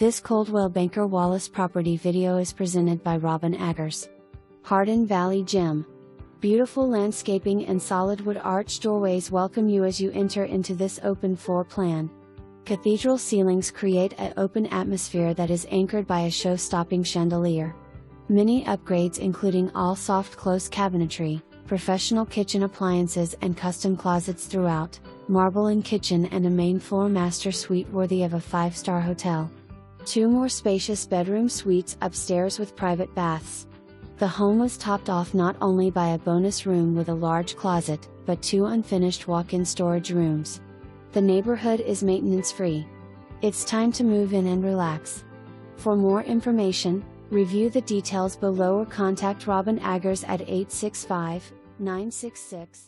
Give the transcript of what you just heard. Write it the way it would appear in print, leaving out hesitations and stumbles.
This Coldwell Banker Wallace property video is presented by Robin Aggers. Hardin Valley GEM. Beautiful landscaping and solid wood arch doorways welcome you as you enter into this open floor plan. Cathedral ceilings create an open atmosphere that is anchored by a show-stopping chandelier. Many upgrades including all soft close cabinetry, professional kitchen appliances and custom closets throughout, marble in kitchen and a main floor master suite worthy of a 5-star hotel. 2 more spacious bedroom suites upstairs with private baths. The home was topped off not only by a bonus room with a large closet, but 2 unfinished walk-in storage rooms. The neighborhood is maintenance-free. It's time to move in and relax. For more information, review the details below or contact Robin Aggers at 865-966